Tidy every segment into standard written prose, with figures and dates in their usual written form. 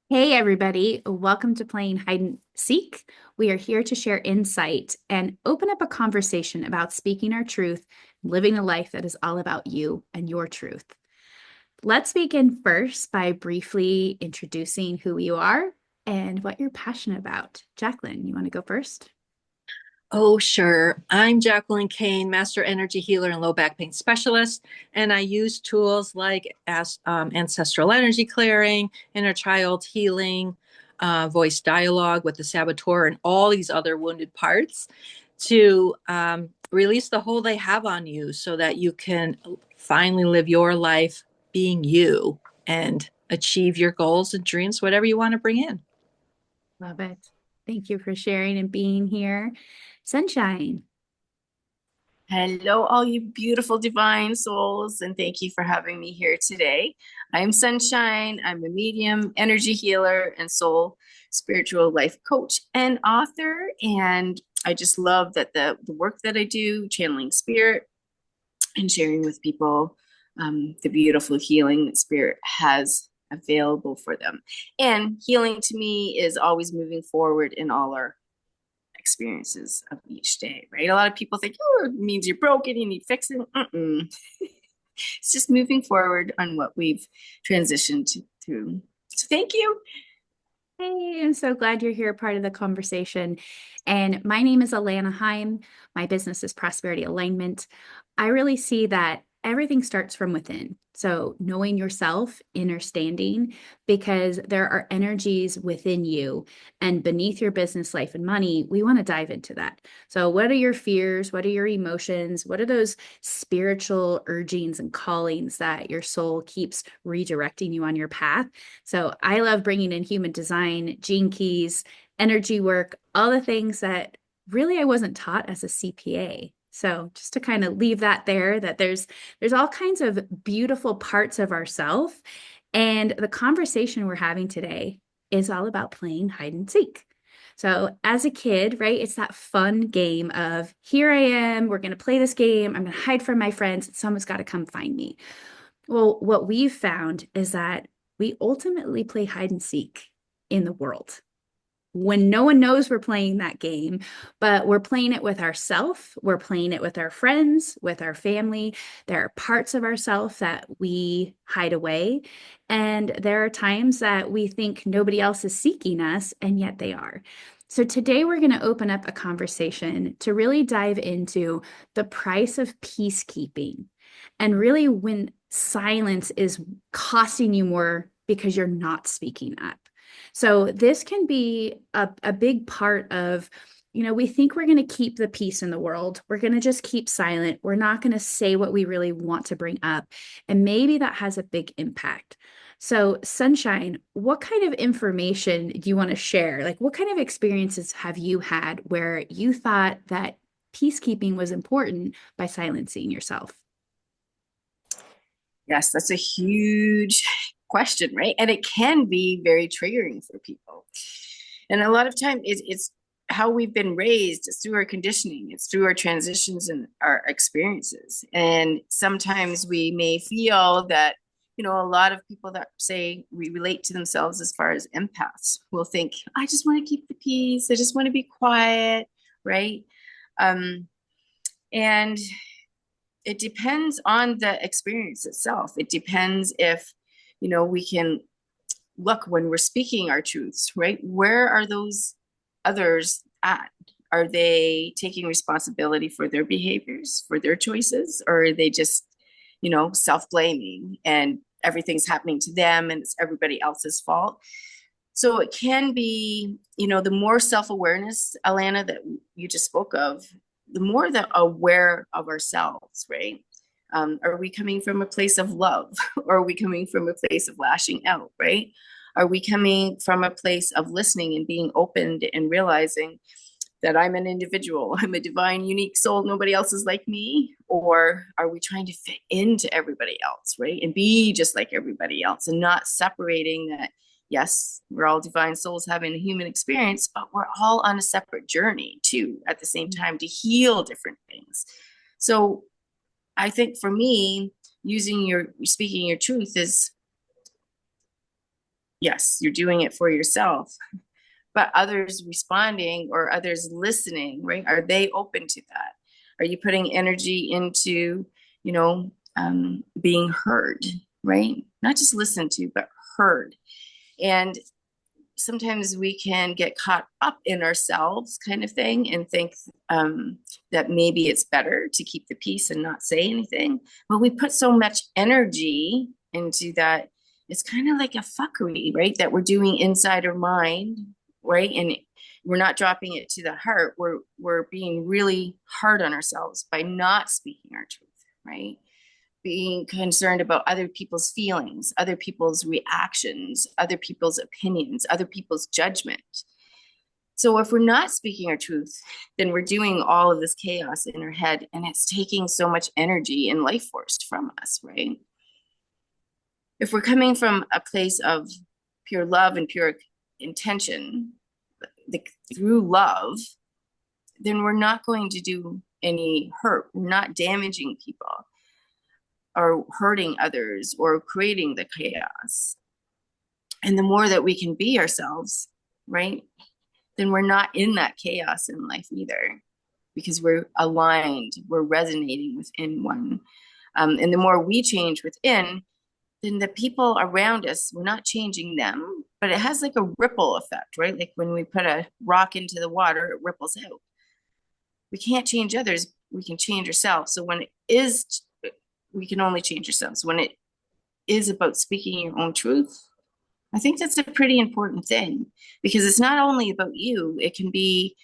Hey, everybody. Welcome to Playing Hide and Seek. We are here to share insight and open up a conversation about speaking our truth, living a life that is all about you and your truth. Let's begin first by briefly introducing who you are and what you're passionate about. Jacqueline, you want to go first? Oh, sure. I'm Jacqueline Kane, Master Energy Healer and Low Back Pain Specialist, and I use tools like ancestral energy clearing, inner child healing, voice dialogue with the saboteur, and all these other wounded parts to release the hold they have on you so that you can finally live your life being you and achieve your goals and dreams, whatever you want to bring in. Love it. Thank you for sharing and being here. Sunshine. Hello, all you beautiful divine souls, and thank you for having me here today. I'm Sunshine. I'm a medium, energy healer, and soul spiritual life coach and author. And I just love that the work that I do, channeling spirit and sharing with people the beautiful healing that spirit has available for them. And healing to me is always moving forward in all our experiences of each day, right? A lot of people think, oh, it means you're broken, you need fixing. It's just moving forward on what we've transitioned through. So thank you. Hey, I'm so glad you're here, part of the conversation. And my name is Alana Heim. My business is Prosperity Alignment. I really see that everything starts from within. So, knowing yourself, inner standing, because there are energies within you and beneath your business life and money. We want to dive into that. So, what are your fears? What are your emotions? What are those spiritual urgings and callings that your soul keeps redirecting you on your path? So I love bringing in human design, gene keys, energy work, all the things that really I wasn't taught as a CPA. So just to kind of leave that there, that there's all kinds of beautiful parts of ourself. And the conversation we're having today is all about playing hide and seek. So as a kid, right, it's that fun game of here I am, we're going to play this game, I'm going to hide from my friends, someone's got to come find me. Well, what we've found is that we ultimately play hide and seek in the world when no one knows we're playing that game, but we're playing it with ourselves, we're playing it with our friends, with our family. There are parts of ourselves that we hide away, and there are times that we think nobody else is seeking us, and yet they are. So today we're going to open up a conversation to really dive into the price of peacekeeping and really when silence is costing you more because you're not speaking up. So this can be a big part of, we think we're going to keep the peace in the world. We're going to just keep silent. We're not going to say what we really want to bring up. And maybe that has a big impact. So, Sunshine, what kind of information do you want to share? Like, what kind of experiences have you had where you thought that peacekeeping was important by silencing yourself? Yes, that's a huge question, right? And it can be very triggering for people. And a lot of time it's how we've been raised, it's through our conditioning, it's through our transitions and our experiences. And sometimes we may feel that, a lot of people that say we relate to themselves as far as empaths will think, I just want to keep the peace, I just want to be quiet, right? Um, and it depends on the experience itself. It depends if, we can look when we're speaking our truths, right? Where are those others at? Are they taking responsibility for their behaviors, for their choices, or are they just, self-blaming and everything's happening to them and it's everybody else's fault? So it can be, the more self-awareness, Alana, that you just spoke of, the more that aware of ourselves, right? Are we coming from a place of love or are we coming from a place of lashing out, right? Are we coming from a place of listening and being open and realizing that I'm an individual, I'm a divine, unique soul, nobody else is like me? Or are we trying to fit into everybody else, right? And be just like everybody else and not separating that, yes, we're all divine souls having a human experience, but we're all on a separate journey too, at the same time to heal different things. So I think for me, speaking your truth is Yes, you're doing it for yourself, but others responding or others listening, right? Are they open to that? Are you putting energy into, being heard, right? Not just listened to, but heard. And sometimes we can get caught up in ourselves kind of thing and think that maybe it's better to keep the peace and not say anything. But we put so much energy into that. It's kind of like a fuckery, right? That we're doing inside our mind, right? And we're not dropping it to the heart. We're being really hard on ourselves by not speaking our truth, right? Being concerned about other people's feelings, other people's reactions, other people's opinions, other people's judgment. So if we're not speaking our truth, then we're doing all of this chaos in our head, and it's taking so much energy and life force from us, right? If we're coming from a place of pure love and pure intention, through love, then we're not going to do any hurt. We're not damaging people or hurting others or creating the chaos. And the more that we can be ourselves, right, then we're not in that chaos in life either, because we're aligned, we're resonating within one. And the more we change within, then the people around us, we're not changing them, but it has like a ripple effect, right? Like when we put a rock into the water, it ripples out. We can't change others, we can change ourselves. So when it is, we can only change ourselves. When it is about speaking your own truth, I think that's a pretty important thing, because it's not only about you, it can be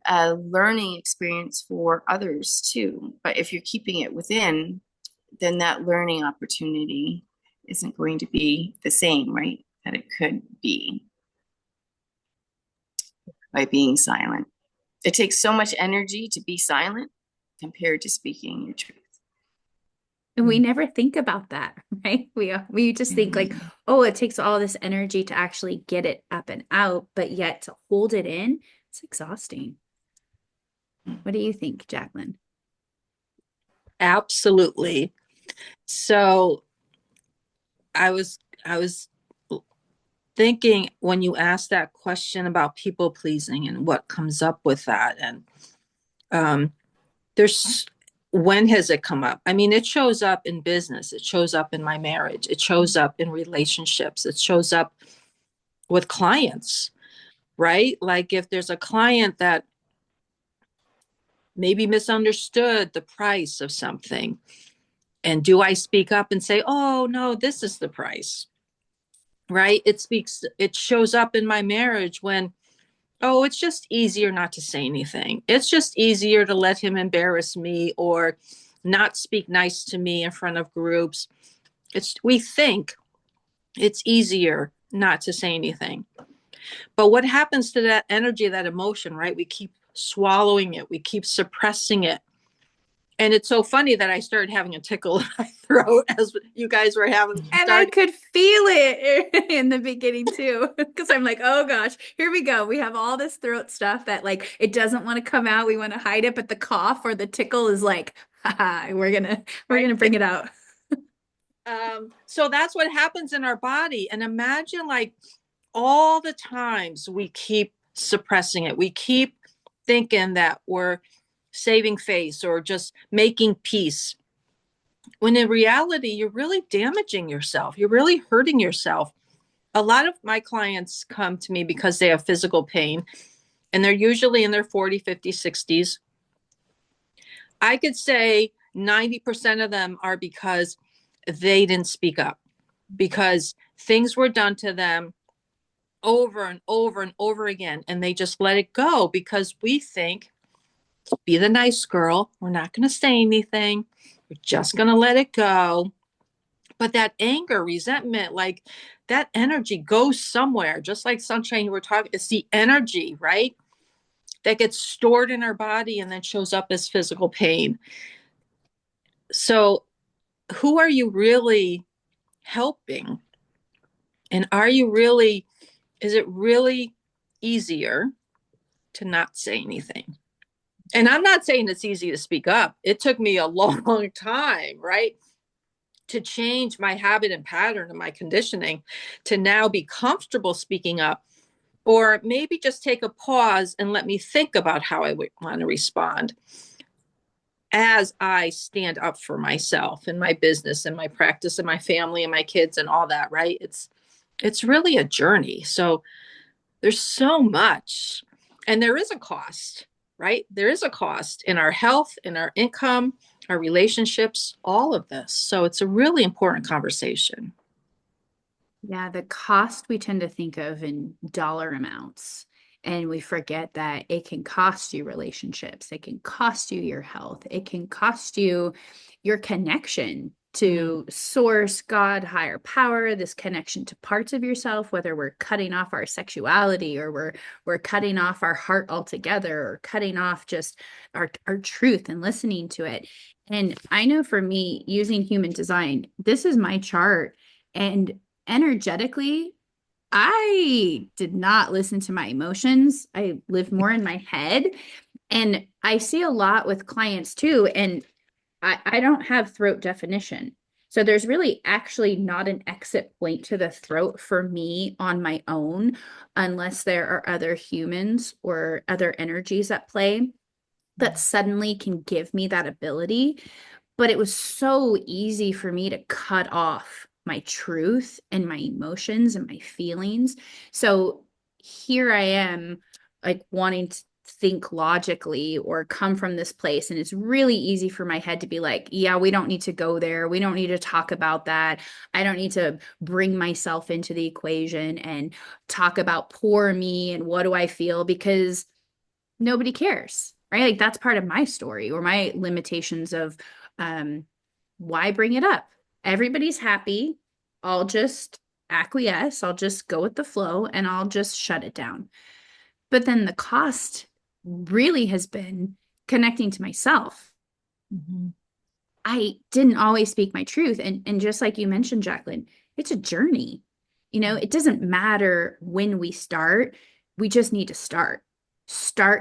a learning experience for others too. But if you're keeping it within, then that learning opportunity isn't going to be the same, right? That it could be by being silent. It takes so much energy to be silent compared to speaking your truth. And we never think about that, right? We just think like, oh, it takes all this energy to actually get it up and out, but yet to hold it in, it's exhausting. What do you think, Jacqueline? Absolutely. So I was thinking when you asked that question about people pleasing and what comes up with that, and there's when has it come up? I mean, it shows up in business, it shows up in my marriage, it shows up in relationships, it shows up with clients, right? Like if there's a client that maybe misunderstood the price of something, and do I speak up and say, oh no, this is the price, right? It shows up in my marriage when, oh, it's just easier not to say anything. It's just easier to let him embarrass me or not speak nice to me in front of groups. We think it's easier not to say anything. But what happens to that energy, that emotion, right? We keep swallowing it. We keep suppressing it. And it's so funny that I started having a tickle in my throat as you guys were having. And I could feel it in the beginning too, because I'm like, oh gosh, here we go. We have all this throat stuff that like it doesn't want to come out. We want to hide it, but the cough or the tickle is like, haha, we're gonna bring it out. So that's what happens in our body. And imagine like all the times we keep suppressing it. We keep thinking that we're saving face or just making peace, when in reality, you're really damaging yourself. You're really hurting yourself. A lot of my clients come to me because they have physical pain, and they're usually in their 40, 50, 60s. I could say 90% of them are because they didn't speak up, because things were done to them over and over and over again, and they just let it go because we think, be the nice girl. We're not going to say anything. We're just going to let it go. But that anger, resentment, like that energy goes somewhere, just like Sunshine, you were talking, it's the energy, right? That gets stored in our body and then shows up as physical pain. So who are you really helping? And is it really easier to not say anything? And I'm not saying it's easy to speak up. It took me a long time, right, to change my habit and pattern and my conditioning to now be comfortable speaking up, or maybe just take a pause and let me think about how I would want to respond as I stand up for myself and my business and my practice and my family and my kids and all that, right? It's really a journey. So there's so much, and there is a cost, right? There is a cost in our health, in our income, our relationships, all of this. So it's a really important conversation. Yeah, the cost we tend to think of in dollar amounts, and we forget that it can cost you relationships, it can cost you your health, it can cost you your connection to source, God, higher power, this connection to parts of yourself, whether we're cutting off our sexuality or we're cutting off our heart altogether or cutting off just our truth and listening to it. And I know for me, using human design, this is my chart. And energetically, I did not listen to my emotions. I lived more in my head. And I see a lot with clients too. And I don't have throat definition. So there's really actually not an exit point to the throat for me on my own, unless there are other humans or other energies at play that suddenly can give me that ability. But it was so easy for me to cut off my truth and my emotions and my feelings. So here I am, like wanting to think logically or come from this place. And it's really easy for my head to be like, yeah, we don't need to go there. We don't need to talk about that. I don't need to bring myself into the equation and talk about poor me and what do I feel, because nobody cares, right? Like that's part of my story or my limitations of why bring it up? Everybody's happy. I'll just acquiesce. I'll just go with the flow and I'll just shut it down. But then the cost really has been connecting to myself. Mm-hmm. I didn't always speak my truth. And just like you mentioned, Jacqueline, it's a journey. It doesn't matter when we start. We just need to start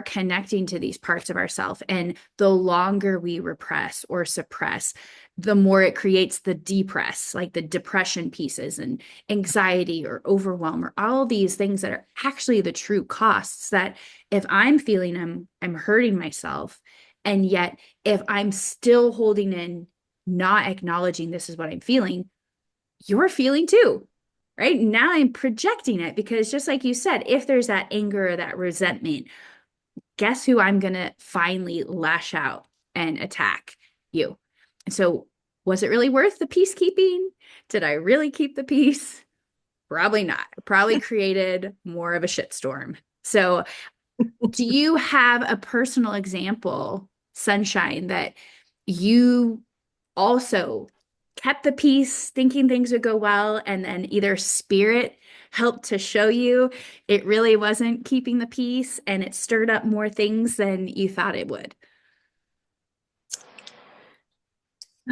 connecting to these parts of ourselves. And the longer we repress or suppress, the more it creates the depress, like the depression pieces and anxiety or overwhelm or all these things that are actually the true costs that if I'm feeling them, I'm hurting myself. And yet, if I'm still holding in, not acknowledging this is what I'm feeling, you're feeling too, right? Now I'm projecting it because just like you said, if there's that anger or that resentment, guess who I'm going to finally lash out and attack? You. And so, was it really worth the peacekeeping? Did I really keep the peace? Probably not. Probably created more of a shitstorm. So, do you have a personal example, Sunshine, that you also kept the peace, thinking things would go well, and then either spirit helped to show you it really wasn't keeping the peace and it stirred up more things than you thought it would?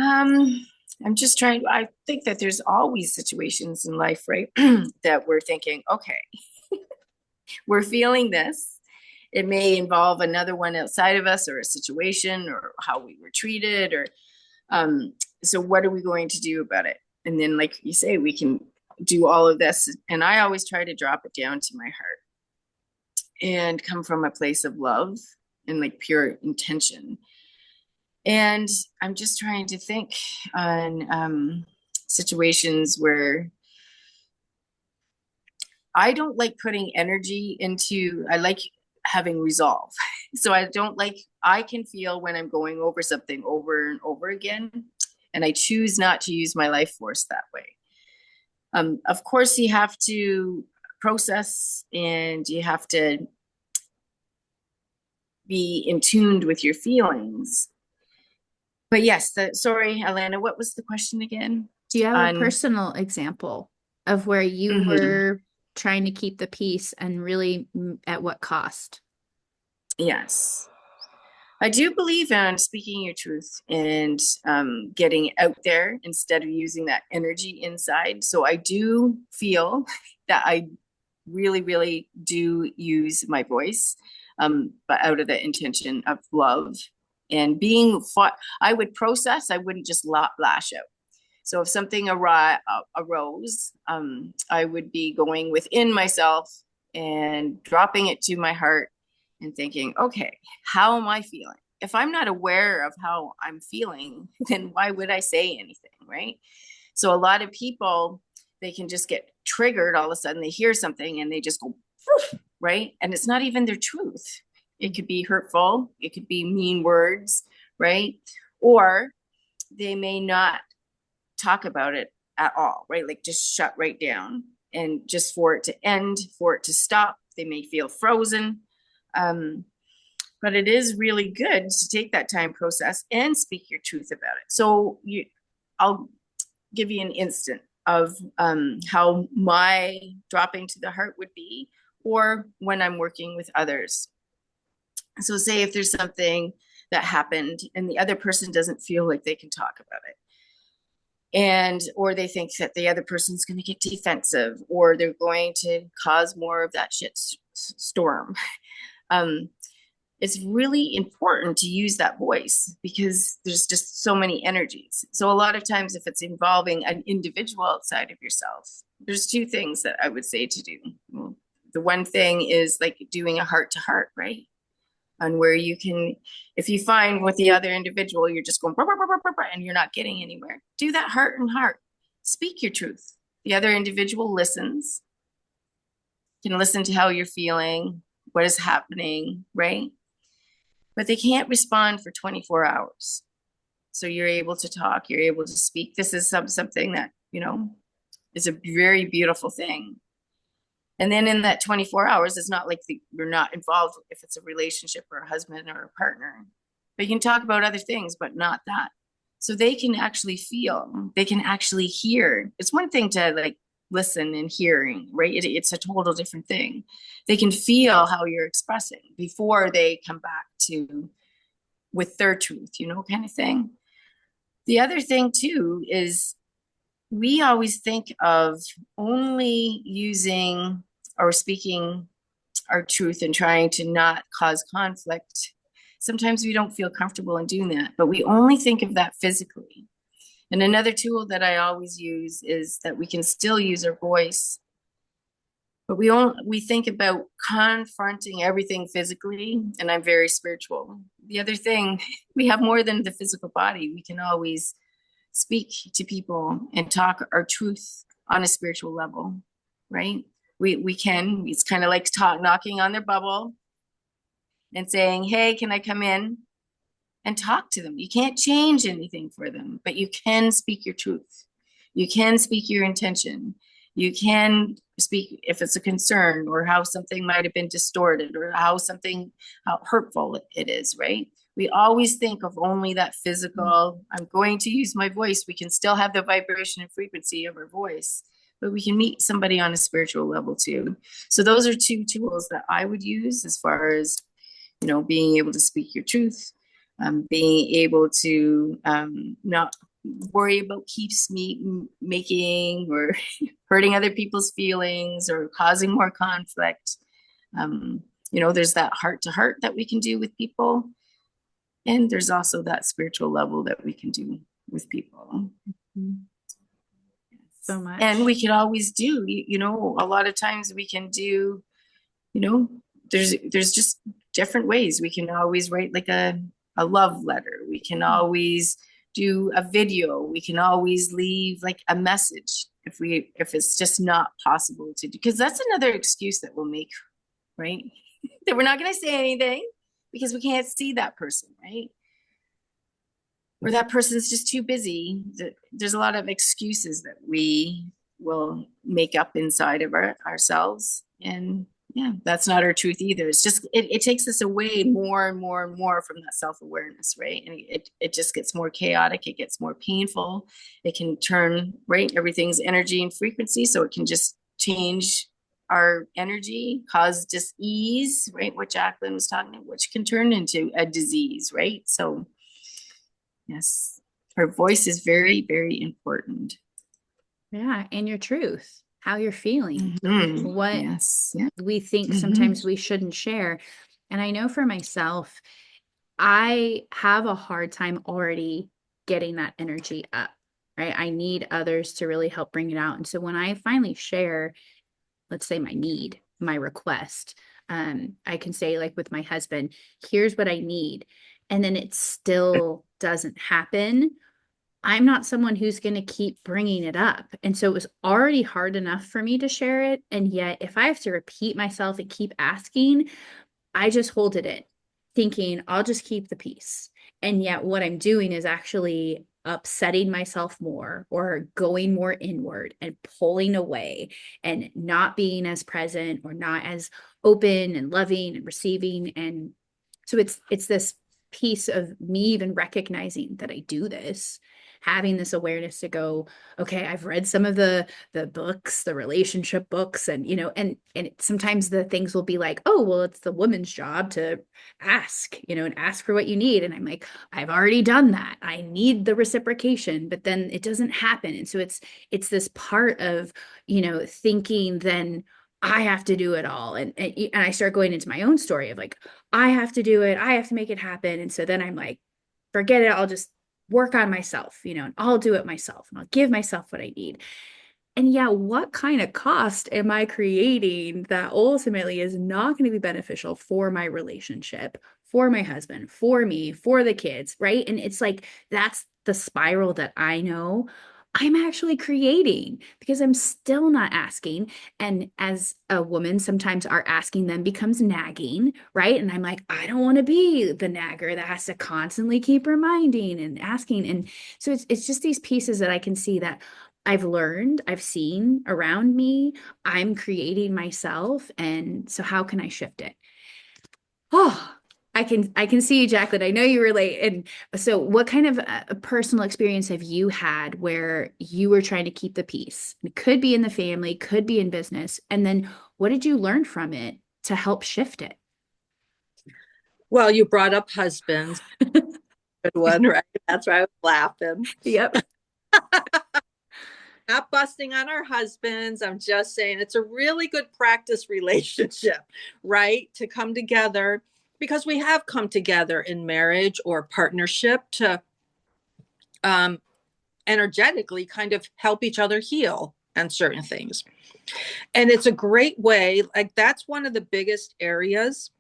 I'm just trying. I think that there's always situations in life, right, that we're thinking, okay, we're feeling this. It may involve another one outside of us or a situation or how we were treated or so what are we going to do about it? And then like you say, we can do all of this. And I always try to drop it down to my heart and come from a place of love and like pure intention. And I'm just trying to think on situations where I don't like putting energy into, I like having resolve. So I can feel when I'm going over something over and over again, and I choose not to use my life force that way. Of course, you have to process and you have to be in tune with your feelings. But yes, sorry, Alana, what was the question again? Do you have a personal example of where you were trying to keep the peace and really at what cost? Yes. I do believe in speaking your truth and getting out there instead of using that energy inside. So I do feel that I really, really do use my voice, but out of the intention of love and being fought. I would process, I wouldn't just lash out. So if something arose, I would be going within myself and dropping it to my heart and thinking, okay, how am I feeling? If I'm not aware of how I'm feeling, then why would I say anything, right? So a lot of people, they can just get triggered all of a sudden. They hear something and they just go, right? And it's not even their truth. It could be hurtful. It could be mean words, right? Or they may not talk about it at all, right? Like just shut right down, and just for it to end, for it to stop. They may feel frozen. But it is really good to take that time, process, and speak your truth about it. So I'll give you an instant of how my dropping to the heart would be, or when I'm working with others. So say if there's something that happened and the other person doesn't feel like they can talk about it, and or they think that the other person's going to get defensive, or they're going to cause more of that shit storm. It's really important to use that voice because there's just so many energies. So a lot of times if it's involving an individual outside of yourself, there's two things that I would say to do. The one thing is like doing a heart to heart, right? On where you can, if you find with the other individual, you're just going and you're not getting anywhere, do that heart and heart. Speak your truth. The other individual listens, can listen to how you're feeling, what is happening, right? But they can't respond for 24 hours. So you're able to talk, you're able to speak. This is something that, is a very beautiful thing. And then in that 24 hours, it's not like you're not involved if it's a relationship or a husband or a partner. But you can talk about other things, but not that. So they can actually feel, they can actually hear. It's one thing to like listen and hearing, right? It's a total different thing. They can feel how you're expressing before they come back to with their truth, kind of thing. The other thing too is we always think of only using or speaking our truth and trying to not cause conflict. Sometimes we don't feel comfortable in doing that, but we only think of that physically. And another tool that I always use is that we can still use our voice, but we think about confronting everything physically, and I'm very spiritual. The other thing, we have more than the physical body. We can always speak to people and talk our truth on a spiritual level, right? We can, it's kind of like knocking on their bubble and saying, hey, can I come in? And talk to them. You can't change anything for them, but you can speak your truth. You can speak your intention. You can speak if it's a concern or how something might have been distorted or how hurtful it is, right? We always think of only that physical, I'm going to use my voice. We can still have the vibration and frequency of our voice, but we can meet somebody on a spiritual level too. So those are two tools that I would use as far as, being able to speak your truth, being able to not worry about making or hurting other people's feelings or causing more conflict. There's that heart to heart that we can do with people. And there's also that spiritual level that we can do with people. So much. And we could always do, a lot of times we can do, there's just different ways. We can always write like a love letter. We can always do a video. We can always leave like a message if it's just not possible to do, because that's another excuse that we'll make, right? That we're not going to say anything because we can't see that person, right? Or that person's just too busy. There's a lot of excuses that we will make up inside of ourselves. And yeah, that's not our truth either. It's just, it takes us away more and more and more from that self-awareness, right? And it just gets more chaotic. It gets more painful. It can turn, right? Everything's energy and frequency. So it can just change our energy, cause dis-ease, right? What Jacqueline was talking about, which can turn into a disease, right? So yes, our voice is very, very important. Yeah. And your truth, how you're feeling, what yes. we think sometimes we shouldn't share. And I know for myself, I have a hard time already getting that energy up. right? I need others to really help bring it out. And so when I finally share, let's say my need, my request, I can say like with my husband, here's what I need. And then it still doesn't happen. I'm not someone who's going to keep bringing it up. And so it was already hard enough for me to share it. And yet, if I have to repeat myself and keep asking, I just hold it in, thinking I'll just keep the peace. And yet, what I'm doing is actually upsetting myself more or going more inward and pulling away and not being as present or not as open and loving and receiving. And so it's this piece of me even recognizing that I do this, having this awareness to go, okay, I've read some of the books, the relationship books, and sometimes the things will be like, oh, well, it's the woman's job to ask, and ask for what you need. And I'm like, I've already done that. I need the reciprocation, but then it doesn't happen. And so it's this part of, thinking then I have to do it all. And I start going into my own story of like, I have to do it. I have to make it happen. And so then I'm like, forget it. I'll just work on myself, and I'll do it myself and I'll give myself what I need. And yeah, what kind of cost am I creating that ultimately is not going to be beneficial for my relationship, for my husband, for me, for the kids, right? And it's like that's the spiral that I know I'm actually creating because I'm still not asking. And as a woman, sometimes our asking them becomes nagging, right? And I'm like, I don't want to be the nagger that has to constantly keep reminding and asking. And so it's just these pieces that I can see that I've learned, I've seen around me, I'm creating myself. And so how can I shift it? Oh, I can see you, Jacqueline. I know you relate. And so what kind of a personal experience have you had where you were trying to keep the peace? It could be in the family, could be in business. And then what did you learn from it to help shift it? Well, you brought up husbands. Good one, right? That's why I was laughing. Yep. Not busting on our husbands. I'm just saying it's a really good practice relationship, right? To come together because we have come together in marriage or partnership to um, energetically kind of help each other heal on certain things. And it's a great way, like that's one of the biggest areas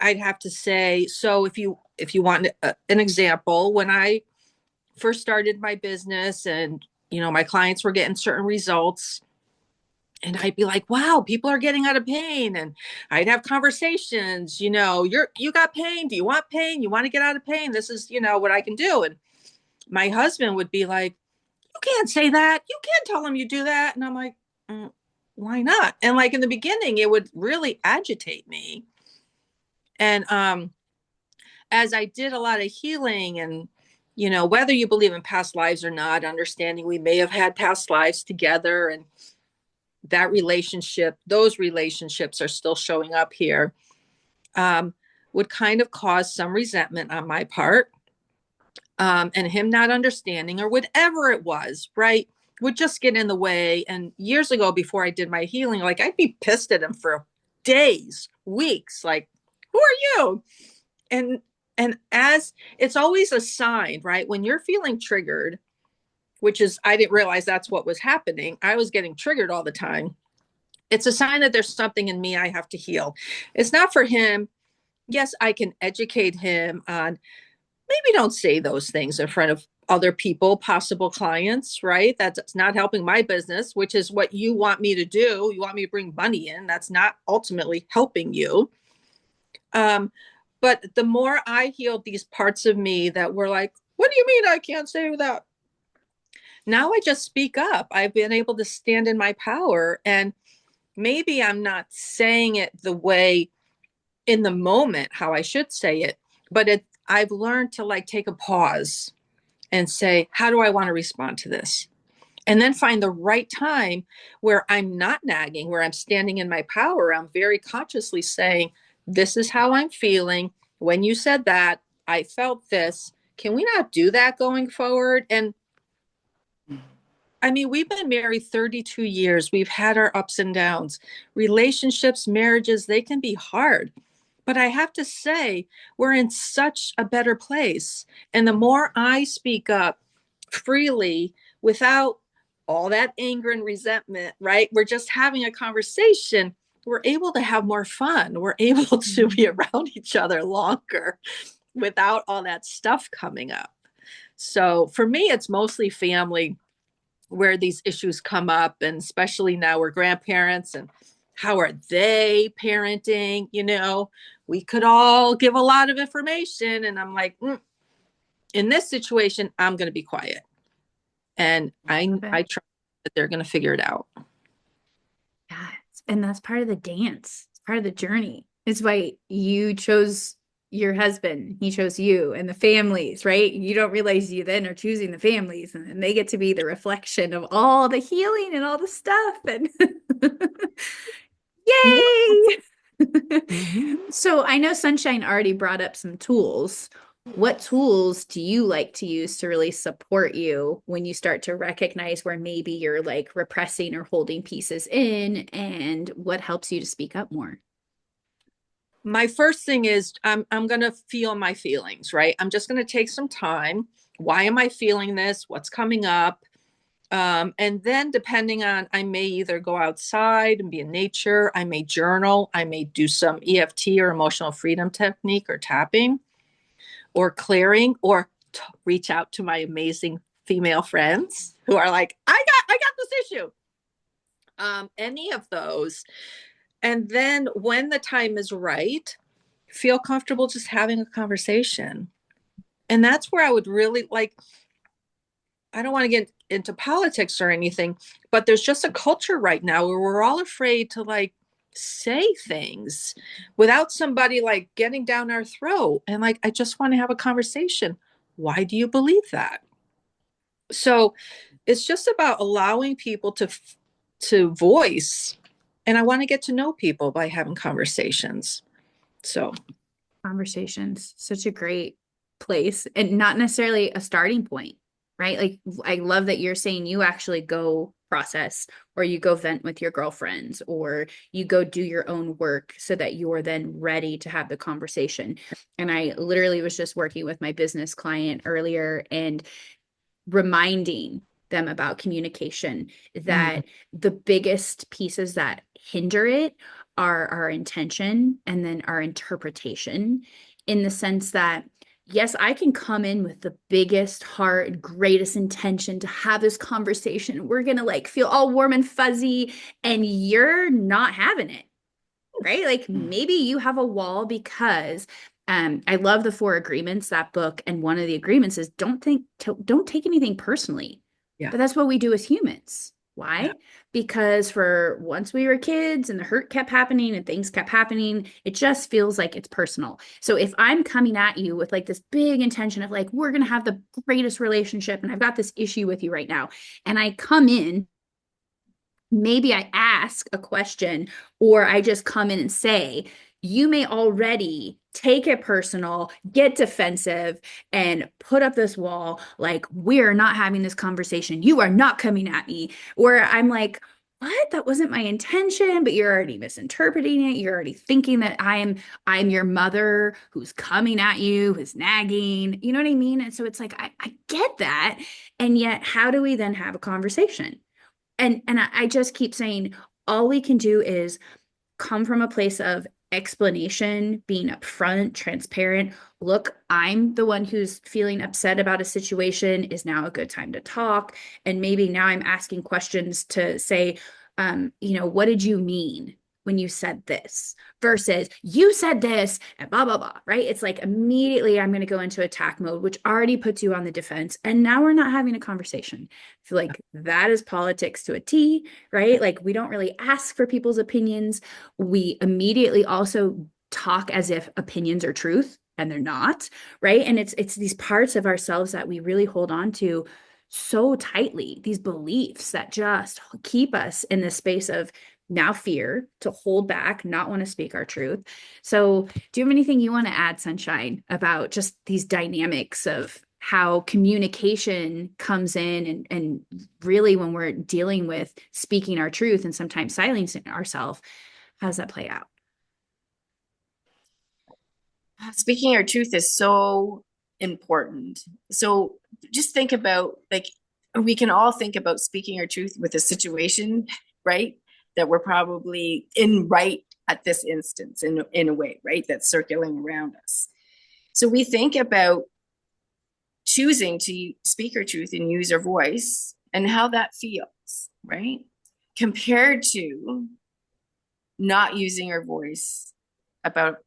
I'd have to say. So if you want an example, when I first started my business and my clients were getting certain results and I'd be like, wow, people are getting out of pain. And I'd have conversations, you got pain. Do you want pain? You want to get out of pain? This is, what I can do. And my husband would be like, you can't say that. You can't tell him you do that. And I'm like, why not? And like in the beginning, it would really agitate me. And as I did a lot of healing and, whether you believe in past lives or not, understanding we may have had past lives together and those relationships are still showing up here, would kind of cause some resentment on my part. And him not understanding or whatever it was, right, would just get in the way. And years ago, before I did my healing, like I'd be pissed at him for days, weeks, like, who are you? And as it's always a sign, right? When you're feeling triggered, which is, I didn't realize that's what was happening. I was getting triggered all the time. It's a sign that there's something in me I have to heal. It's not for him. Yes, I can educate him on maybe don't say those things in front of other people, possible clients, right? That's not helping my business, which is what you want me to do. You want me to bring money in. That's not ultimately helping you. But the more I healed these parts of me that were like, what do you mean I can't say that? Now I just speak up. I've been able to stand in my power. And maybe I'm not saying it the way in the moment how I should say it, but I've learned to like take a pause and say, how do I want to respond to this? And then find the right time where I'm not nagging, where I'm standing in my power. I'm very consciously saying, this is how I'm feeling. When you said that, I felt this. Can we not do that going forward? And I mean, we've been married 32 years. We've had our ups and downs. Relationships, marriages, they can be hard. But I have to say, we're in such a better place. And the more I speak up freely without all that anger and resentment, right? We're just having a conversation. We're able to have more fun. We're able to be around each other longer without all that stuff coming up. So for me, it's mostly family where these issues come up, and especially now we're grandparents, and how are they parenting? We could all give a lot of information, and I'm like, in this situation, I'm going to be quiet, and I trust that they're going to figure it out. Yeah, and that's part of the dance. It's part of the journey. It's why you chose your husband, he chose you, and the families, right? You don't realize you then are choosing the families, and then they get to be the reflection of all the healing and all the stuff. And yay! Mm-hmm. So I know Sunshine already brought up some tools. What tools do you like to use to really support you when you start to recognize where maybe you're like repressing or holding pieces in, and what helps you to speak up more? My first thing is I'm going to feel my feelings, right? I'm just going to take some time. Why am I feeling this? What's coming up? And then depending on, I may either go outside and be in nature. I may journal. I may do some EFT or emotional freedom technique or tapping or clearing, or reach out to my amazing female friends who are like, I got this issue. Any of those. And then when the time is right, feel comfortable just having a conversation. And that's where I would really like, I don't want to get into politics or anything, but there's just a culture right now where we're all afraid to like say things without somebody like getting down our throat. And like, I just want to have a conversation. Why do you believe that? So it's just about allowing people to voice. And I want to get to know people by having conversations. So Conversations, such a great place, and not necessarily a starting point, right? Like, I love that you're saying you actually go process, or you go vent with your girlfriends, or you go do your own work so that you're then ready to have the conversation. And I literally was just working with my business client earlier and reminding them about communication, that the biggest pieces that hinder it are our intention and then our interpretation, in the sense that yes, I can come in with the biggest heart, greatest intention to have this conversation. We're going to like feel all warm and fuzzy, and you're not having it, right? Like maybe you have a wall because I love the Four Agreements, that book, and one of the agreements is don't take anything personally. yeah. But that's what we do as humans. Why? Yeah. Because for once we were kids and the hurt kept happening and things kept happening, it just feels like it's personal. So if I'm coming at you with like this big intention of like, we're going to have the greatest relationship and I've got this issue with you right now, and I come in, maybe I ask a question, or I just come in and say, you may already take it personal, get defensive, and put up this wall like, we're not having this conversation. You are not coming at me. Or I'm like, what? That wasn't my intention, but you're already misinterpreting it. You're already thinking that I'm your mother who's coming at you, who's nagging. You know what I mean? And so it's like, I get that. And yet, how do we then have a conversation? And I just keep saying, all we can do is come from a place of explanation, being upfront, transparent. Look, I'm the one who's feeling upset about a situation. Is now a good time to talk? And maybe now I'm asking questions to say, what did you mean when you said this? Versus you said this and blah, blah, blah, right? It's like immediately I'm going to go into attack mode, which already puts you on the defense. And now we're not having a conversation. I feel like that is politics to a T, right? Like we don't really ask for people's opinions. We immediately also talk as if opinions are truth, and they're not, right? And it's these parts of ourselves that we really hold on to so tightly, these beliefs that just keep us in this space of now fear, to hold back, not want to speak our truth. So do you have anything you want to add, Sunshine, about just these dynamics of how communication comes in, and really when we're dealing with speaking our truth and sometimes silencing ourselves, how does that play out? Speaking your truth is so important. So just think about like we can all think about speaking our truth with a situation, right? That we're probably in right at this instance in a way, right? That's circling around us. So we think about choosing to speak our truth and use our voice and how that feels, right? Compared to not using our voice about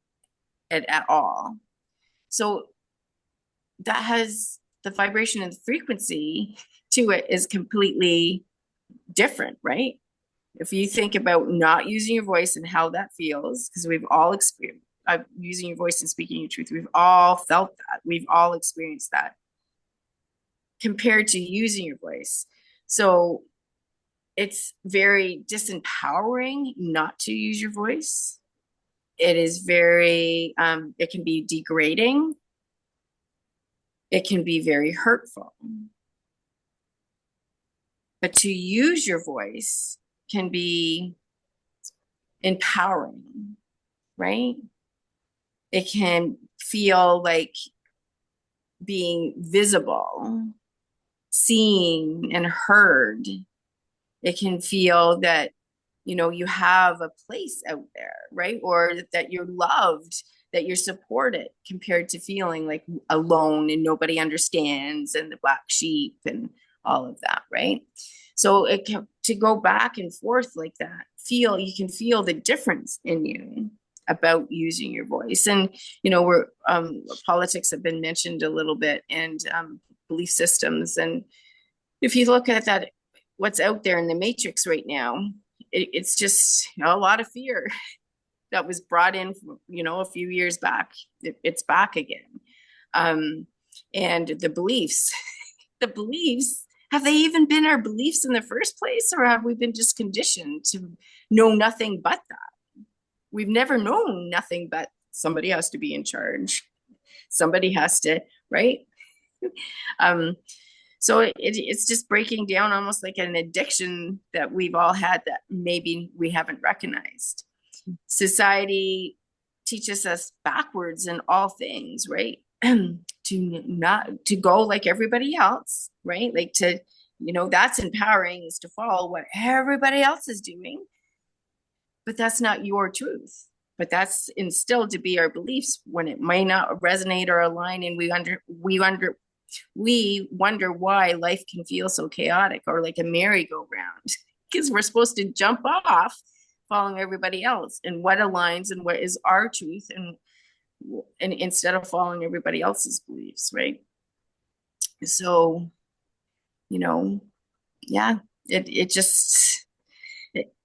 it at all. So that has the vibration and the frequency to it is completely different, right? If you think about not using your voice and how that feels, because we've all experienced using your voice and speaking your truth, we've all felt that, we've all experienced that, compared to using your voice. So it's very disempowering not to use your voice. It is very, it can be degrading. It can be very hurtful. But to use your voice can be empowering, right? It can feel like being visible, seen and heard. It can feel that, you know, you have a place out there, right? Or that you're loved, that you're supported, compared to feeling like alone and nobody understands and the black sheep and all of that, right? So it can, to go back and forth like that, you can feel the difference in you about using your voice. And, you know, we're politics have been mentioned a little bit, and belief systems. And if you look at that, what's out there in the matrix right now, it's just, you know, a lot of fear that was brought in, you know, a few years back. It's back again. And the beliefs, the beliefs, have they even been our beliefs in the first place, or have we been just conditioned to know nothing but that? We've never known nothing but somebody has to be in charge. Somebody has to, right? So it's just breaking down almost like an addiction that we've all had that maybe we haven't recognized. Society teaches us backwards in all things, right? to go like everybody else, right? Like to, you know, that's empowering, is to follow what everybody else is doing. But that's not your truth. But that's instilled to be our beliefs when it may not resonate or align, and we wonder why life can feel so chaotic or like a merry-go-round, because we're supposed to jump off following everybody else and what aligns and what is our truth, and instead of following everybody else's beliefs, right? So, you know, yeah, it just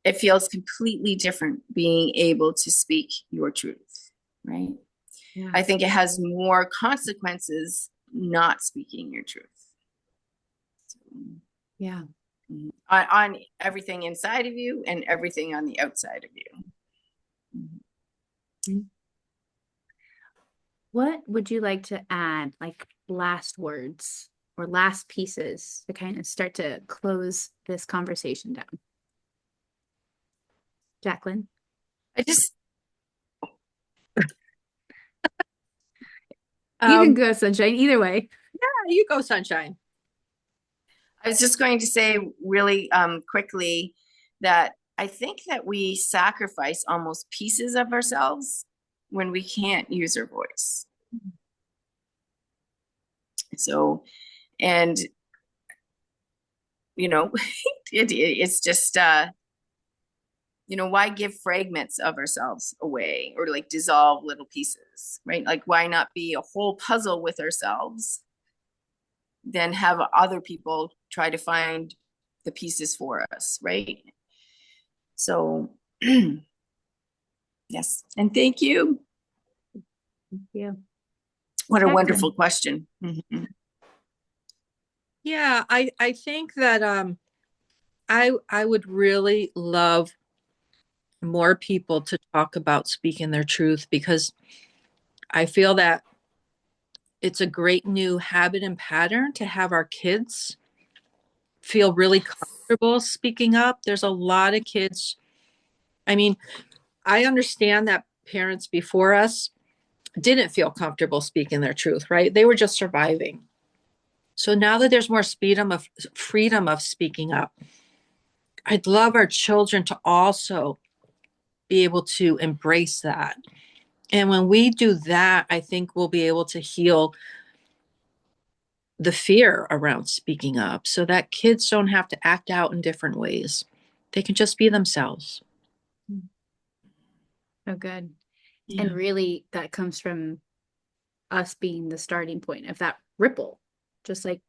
it feels completely different being able to speak your truth, right? Yeah. I think it has more consequences not speaking your truth. So, yeah. On everything inside of you and everything on the outside of you. Mm-hmm. What would you like to add, like last words or last pieces to kind of start to close this conversation down? Jacqueline? I just you can go, Sunshine, either way. Yeah, you go, Sunshine. I was just going to say really quickly that I think that we sacrifice almost pieces of ourselves when we can't use our voice. So, and, you know, it's just, you know, why give fragments of ourselves away or like dissolve little pieces, right? Like, why not be a whole puzzle with ourselves, then have other people try to find the pieces for us, right? So, yes. And thank you. Thank you. What a wonderful question. Mm-hmm. Yeah, I think that I would really love more people to talk about speaking their truth, because I feel that it's a great new habit and pattern to have our kids feel really comfortable speaking up. There's a lot of kids. I mean, I understand that parents before us didn't feel comfortable speaking their truth, right? They were just surviving. So now that there's more freedom of speaking up, I'd love our children to also be able to embrace that. And when we do that, I think we'll be able to heal the fear around speaking up so that kids don't have to act out in different ways. They can just be themselves. So good. And Yeah. really, that comes from us being the starting point of that ripple, just like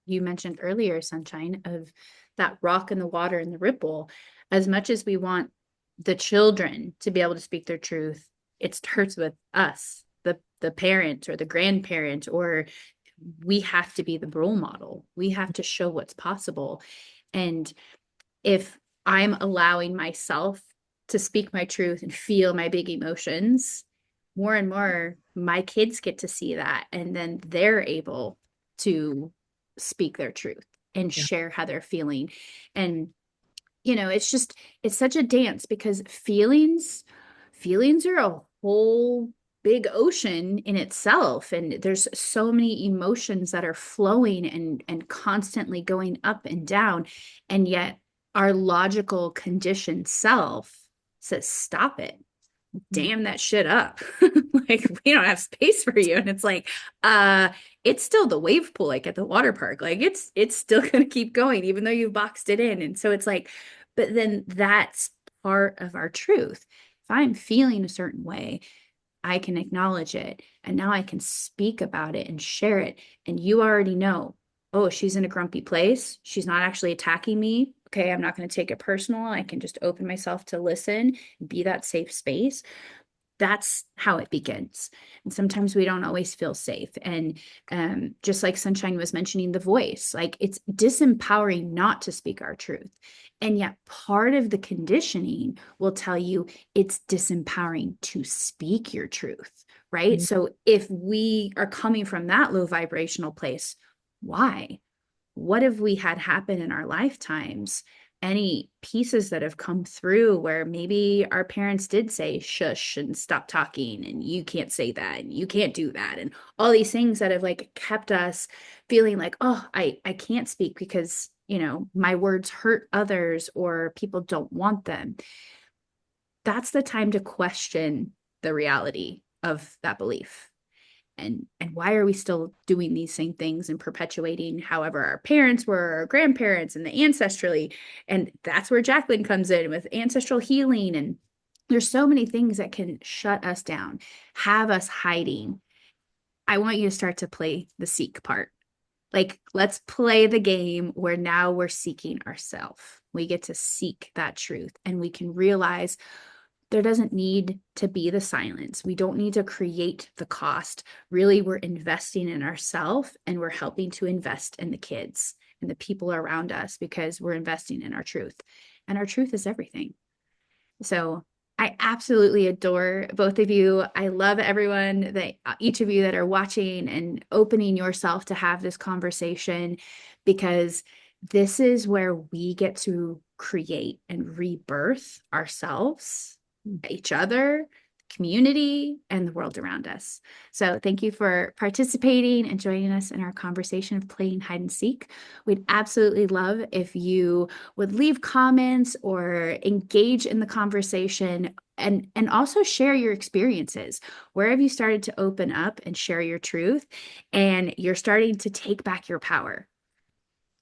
you mentioned earlier, Sunshine, of that rock in the water and the ripple. As much as we want the children to be able to speak their truth, it starts with us, the parent or the grandparent, or we have to be the role model. We have to show what's possible. And if I'm allowing myself to speak my truth and feel my big emotions, more and more my kids get to see that. And then they're able to speak their truth and Yeah. share how they're feeling. And, it's such a dance because feelings are a whole big ocean in itself, and there's so many emotions that are flowing and constantly going up and down, and yet our logical conditioned self says stop it, dam that shit up. Like, we don't have space for you. And it's like, it's still the wave pool, like at the water park. Like, it's still gonna keep going even though you've boxed it in. And so it's like, but then that's part of our truth. If I'm feeling a certain way, I can acknowledge it, and now I can speak about it and share it. And you already know, oh, she's in a grumpy place, she's not actually attacking me. Okay, I'm not going to take it personal. I can just open myself to listen and be that safe space. That's how it begins. And sometimes we don't always feel safe. And just like Sunshine was mentioning, the voice, like, it's disempowering not to speak our truth. And yet part of the conditioning will tell you it's disempowering to speak your truth, right? Mhm. So if we are coming from that low vibrational place, why? What have we had happen in our lifetimes? Any pieces that have come through where maybe our parents did say shush and stop talking, and you can't say that and you can't do that, and all these things that have like kept us feeling like, oh, I can't speak because my words hurt others or people don't want them. That's the time to question the reality of that belief. And why are we still doing these same things and perpetuating however our parents were, our grandparents, and the ancestrally? And that's where Jacqueline comes in with ancestral healing. And there's so many things that can shut us down, have us hiding. I want you to start to play the seek part. Like, let's play the game where now we're seeking ourselves. We get to seek that truth, and we can realize there doesn't need to be the silence. We don't need to create the cost. Really, we're investing in ourselves, and we're helping to invest in the kids and the people around us because we're investing in our truth. And our truth is everything. So I absolutely adore both of you. I love everyone that each of you that are watching and opening yourself to have this conversation, because this is where we get to create and rebirth ourselves, each other, community, and the world around us. So thank you for participating and joining us in our conversation of playing hide and seek. We'd absolutely love if you would leave comments or engage in the conversation, and also share your experiences. Where have you started to open up and share your truth, and you're starting to take back your power?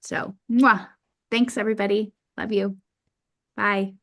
So, thanks everybody. Love you. Bye.